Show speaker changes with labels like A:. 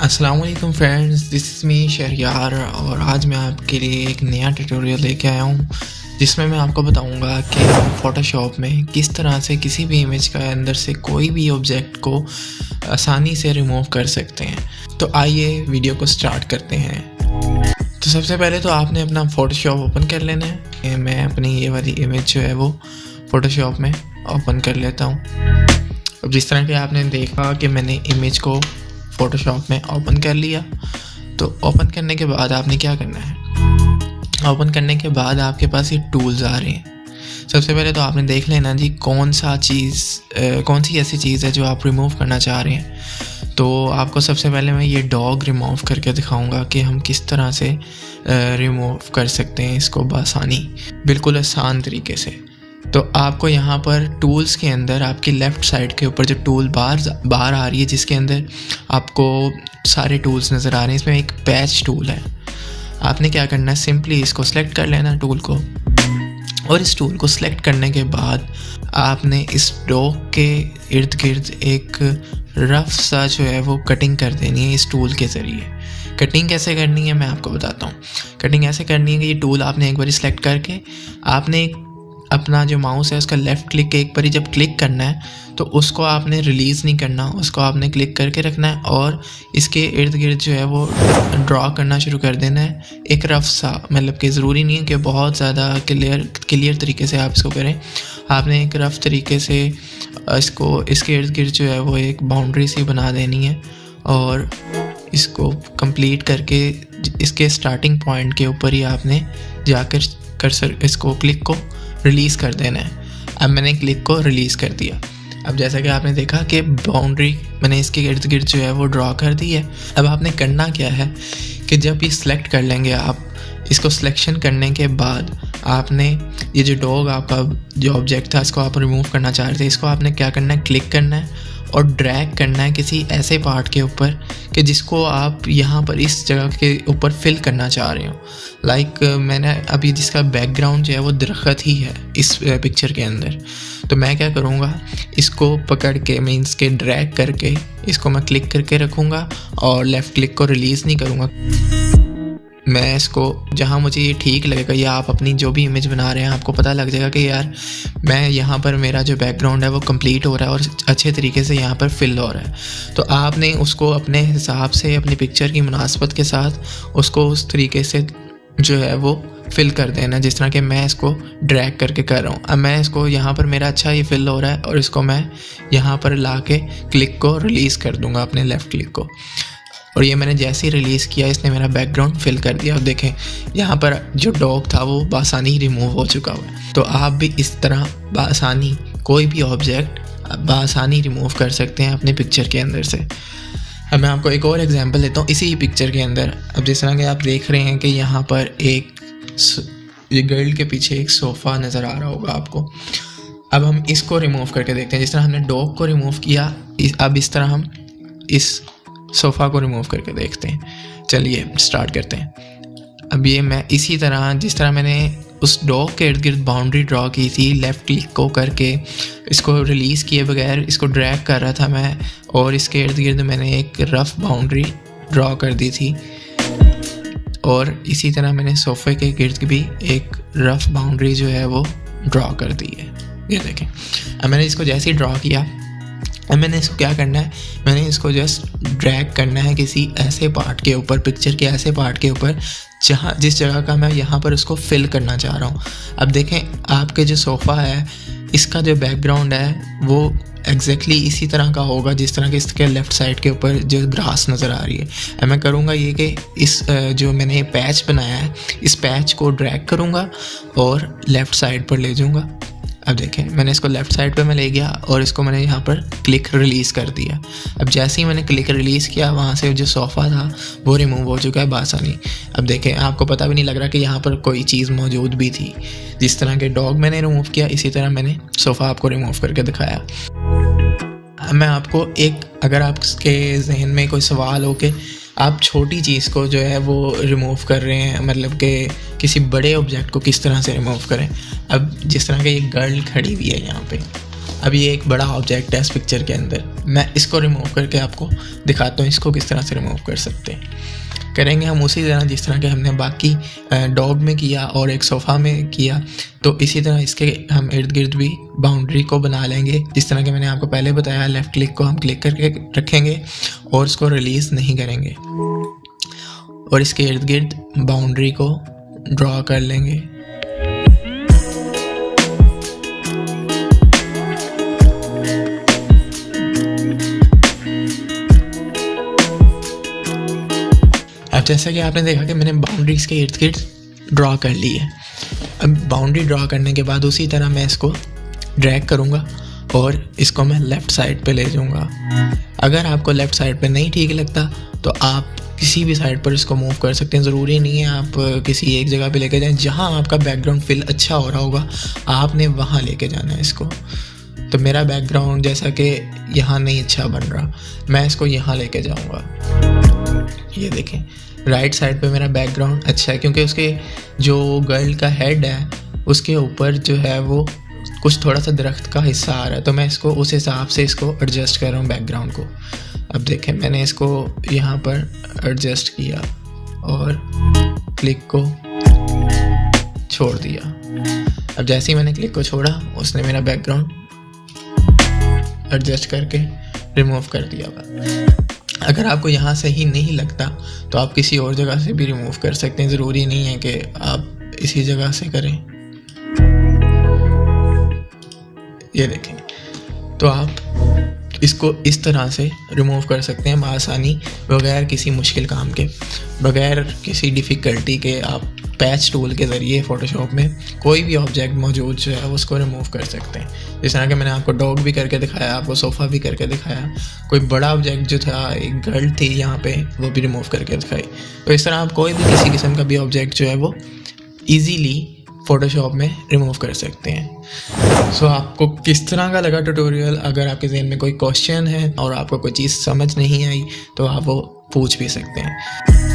A: अस्सलाम वालेकुम friends, this is me Shahriyar और आज मैं आपके लिए एक नया ट्यूटोरियल लेके आया हूँ जिसमें मैं आपको बताऊँगा कि हम फ़ोटोशॉप में किस तरह से किसी भी इमेज का अंदर से कोई भी ऑब्जेक्ट को आसानी से रिमूव कर सकते हैं। तो आइए वीडियो को स्टार्ट करते हैं। तो सबसे पहले तो आपने अपना फ़ोटोशॉप ओपन कर लेना है। मैं अपनी ये वाली इमेज जो है वो फ़ोटोशॉप में ओपन कर लेता हूँ। अब जिस तरह के आपने देखा कि मैंने इमेज को फ़ोटोशॉप में ओपन कर लिया, तो ओपन करने के बाद आपने क्या करना है, ओपन करने के बाद आपके पास ये टूल्स आ रहे हैं। सबसे पहले तो आपने देख लेना जी कौन सी ऐसी चीज़ है जो आप रिमूव करना चाह रहे हैं। तो आपको सबसे पहले मैं ये डॉग रिमूव करके दिखाऊंगा कि हम किस तरह से रिमूव कर सकते हैं इसको बआसानी, बिल्कुल आसान तरीके से। तो आपको यहाँ पर टूल्स के अंदर आपकी लेफ़्ट साइड के ऊपर जो टूल बार आ रही है, जिसके अंदर आपको सारे टूल्स नज़र आ रहे हैं, इसमें एक पैच टूल है। आपने क्या करना है, सिंपली इसको सेलेक्ट कर लेना टूल को, और इस टूल को सेलेक्ट करने के बाद आपने इस डॉग के इर्द गिर्द एक रफ सा जो है वो कटिंग कर देनी है इस टूल के ज़रिए। कटिंग कैसे करनी है मैं आपको बताता हूँ। कटिंग ऐसे करनी है कि ये टूल आपने एक बार सेलेक्ट करके आपने अपना जो माउस है उसका लेफ़्ट क्लिक एक बारी जब क्लिक करना है तो उसको आपने रिलीज़ नहीं करना, उसको आपने क्लिक करके रखना है और इसके इर्द गिर्द जो है वो ड्रॉ करना शुरू कर देना है एक रफ सा। मतलब कि ज़रूरी नहीं है कि बहुत ज़्यादा क्लियर तरीके से आप इसको करें। आपने एक रफ तरीके से इसके इर्द गिर्द जो है वो एक बाउंड्री सी बना देनी है और इसको कंप्लीट करके इसके स्टार्टिंग पॉइंट के ऊपर ही आपने जाकर इसको क्लिक को रिलीज़ कर देना है। अब मैंने क्लिक को रिलीज़ कर दिया। अब जैसा कि आपने देखा कि बाउंड्री मैंने इसके इर्द गिर्द जो है वो ड्रॉ कर दी है। अब आपने करना क्या है कि जब ये सिलेक्ट कर लेंगे आप, इसको सिलेक्शन करने के बाद आपने ये जो डॉग आपका जो ऑब्जेक्ट था इसको आप रिमूव करना चाह रहे थे, इसको आपने क्या करना है, क्लिक करना है और ड्रैग करना है किसी ऐसे पार्ट के ऊपर कि जिसको आप यहाँ पर इस जगह के ऊपर फिल करना चाह रहे हो। लाइक मैंने अभी जिसका बैकग्राउंड जो है वो दरख्त ही है इस पिक्चर के अंदर, तो मैं क्या करूँगा, इसको पकड़ के मीन्स के ड्रैग करके इसको मैं क्लिक करके रखूँगा और लेफ़्ट क्लिक को रिलीज़ नहीं करूँगा। मैं इसको जहाँ मुझे ये ठीक लगेगा, या आप अपनी जो भी इमेज बना रहे हैं आपको पता लग जाएगा कि यार मैं यहाँ पर मेरा जो बैकग्राउंड है वो कंप्लीट हो रहा है और अच्छे तरीके से यहाँ पर फिल हो रहा है। तो आपने उसको अपने हिसाब से अपनी पिक्चर की मुनासबत के साथ उसको उस तरीके से जो है वो फिल कर देना, जिस तरह कि मैं इसको ड्रैग करके कर रहा हूँ। अब मैं इसको यहाँ पर मेरा अच्छा ये फिल हो रहा है और इसको मैं यहाँ पर ला के क्लिक को रिलीज़ कर दूँगा अपने लेफ़्ट क्लिक को, और ये मैंने जैसे ही रिलीज़ किया इसने मेरा बैकग्राउंड फिल कर दिया। और देखें यहाँ पर जो डॉग था वो बआसानी रिमूव हो चुका हुआ है। तो आप भी इस तरह बआसानी कोई भी ऑब्जेक्ट बआसानी रिमूव कर सकते हैं अपने पिक्चर के अंदर से। अब मैं आपको एक और एग्जांपल देता हूँ इसी पिक्चर के अंदर। अब जिस तरह के आप देख रहे हैं कि यहाँ पर ये गर्ल के पीछे एक सोफ़ा नज़र आ रहा होगा आपको। अब हम इसको रिमूव करके देखते हैं। जिस तरह हमने डॉग को रिमूव किया, अब इस तरह हम इस सोफ़ा को रिमूव करके देखते हैं। चलिए स्टार्ट करते हैं। अब ये मैं इसी तरह जिस तरह मैंने उस डॉग के इर्द गिर्द बाउंड्री ड्रॉ की थी, लेफ़्ट क्लिक को करके इसको रिलीज़ किए बगैर इसको ड्रैग कर रहा था मैं, और इसके इर्द गिर्द मैंने एक रफ़ बाउंड्री ड्रॉ कर दी थी, और इसी तरह मैंने सोफ़े के गिर्द भी एक रफ़ बाउंड्री जो है वो ड्रॉ कर दी है। ये देखें, अब मैंने इसको जैसे ही ड्रॉ किया, अब मैंने इसको क्या करना है, मैंने इसको जस्ट ड्रैग करना है किसी ऐसे पार्ट के ऊपर, पिक्चर के ऐसे पार्ट के ऊपर जिस जगह का मैं यहाँ पर उसको फिल करना चाह रहा हूँ। अब देखें आपके जो सोफ़ा है इसका जो बैकग्राउंड है वो एग्जैक्टली इसी तरह का होगा जिस तरह के इसके लेफ़्ट साइड के ऊपर जो ग्रास नज़र आ रही है। अब मैं करूँगा ये कि इस जो मैंने पैच बनाया है इस पैच को ड्रैग करूँगा और लेफ़्ट साइड पर ले जाऊँगा। अब देखें मैंने इसको लेफ़्ट साइड पे मैं ले गया और इसको मैंने यहाँ पर क्लिक रिलीज़ कर दिया। अब जैसे ही मैंने क्लिक रिलीज़ किया वहाँ से जो सोफ़ा था वो रिमूव हो चुका है बआसानी। अब देखें आपको पता भी नहीं लग रहा कि यहाँ पर कोई चीज़ मौजूद भी थी। जिस तरह के डॉग मैंने रिमूव किया इसी तरह मैंने सोफ़ा आपको रिमूव करके दिखाया। अब मैं आपको अगर आपके जहन में कोई सवाल हो कि आप छोटी चीज़ को जो है वो रिमूव कर रहे हैं, मतलब कि किसी बड़े ऑब्जेक्ट को किस तरह से रिमूव करें। अब जिस तरह की ये गर्ल खड़ी हुई है यहाँ पे, अब ये एक बड़ा ऑब्जेक्ट है इस पिक्चर के अंदर, मैं इसको रिमूव करके आपको दिखाता हूँ इसको किस तरह से रिमूव कर सकते हैं। करेंगे हम उसी तरह जिस तरह के हमने बाकी डॉग में किया और एक सोफ़ा में किया, तो इसी तरह इसके हम इर्द गिर्द भी बाउंड्री को बना लेंगे। जिस तरह के मैंने आपको पहले बताया, लेफ़्ट क्लिक को हम क्लिक करके रखेंगे और इसको रिलीज़ नहीं करेंगे और इसके इर्द गिर्द बाउंड्री को ड्रॉ कर लेंगे। अब जैसा कि आपने देखा कि मैंने बाउंड्रीज़ के इर्द गिर्द ड्रॉ कर ली है। अब बाउंड्री ड्रॉ करने के बाद उसी तरह मैं इसको ड्रैग करूँगा और इसको मैं लेफ़्ट साइड पे ले जाऊँगा। अगर आपको लेफ़्ट साइड पे नहीं ठीक लगता तो आप किसी भी साइड पर इसको मूव कर सकते हैं। ज़रूरी नहीं है आप किसी एक जगह पे लेके जाएं, जहाँ आपका बैकग्राउंड फिल अच्छा हो रहा होगा आपने वहाँ लेके जाना है इसको। तो मेरा बैकग्राउंड जैसा कि यहाँ नहीं अच्छा बन रहा, मैं इसको यहाँ लेके जाऊँगा। ये देखें राइट साइड पे मेरा बैकग्राउंड अच्छा है, क्योंकि उसके जो गर्ल का हेड है उसके ऊपर जो है वो कुछ थोड़ा सा दरख्त का हिस्सा आ रहा है, तो मैं इसको उस हिसाब से इसको एडजस्ट कर रहा हूँ बैकग्राउंड को। अब देखें मैंने इसको यहाँ पर एडजस्ट किया और क्लिक को छोड़ दिया। अब जैसे ही मैंने क्लिक को छोड़ा उसने मेरा बैकग्राउंड एडजस्ट करके रिमूव कर दिया। अगर आपको यहाँ सही नहीं लगता तो आप किसी और जगह से भी रिमूव कर सकते हैं, ज़रूरी नहीं है कि आप इसी जगह से करें। ये देखें, तो आप इसको इस तरह से रिमूव कर सकते हैं आसानी, बगैर किसी मुश्किल काम के, बगैर किसी डिफ़िकल्टी के। आप पैच टूल के ज़रिए फ़ोटोशॉप में कोई भी ऑब्जेक्ट मौजूद जो है उसको रिमूव कर सकते हैं। जिस तरह कि मैंने आपको डॉग भी करके दिखाया, आपको सोफ़ा भी करके दिखाया, कोई बड़ा ऑब्जेक्ट जो था, एक गर्ल थी यहाँ पे, वो भी रिमूव करके दिखाई। तो इस तरह आप कोई भी किसी किस्म का भी ऑब्जेक्ट जो है वो ईज़िली फ़ोटोशॉप में रिमूव कर सकते हैं। सो आपको किस तरह का लगा ट्यूटोरियल? अगर आपके ज़हन में कोई क्वेश्चन है और आपको कोई चीज़ समझ नहीं आई तो आप वो पूछ भी सकते हैं।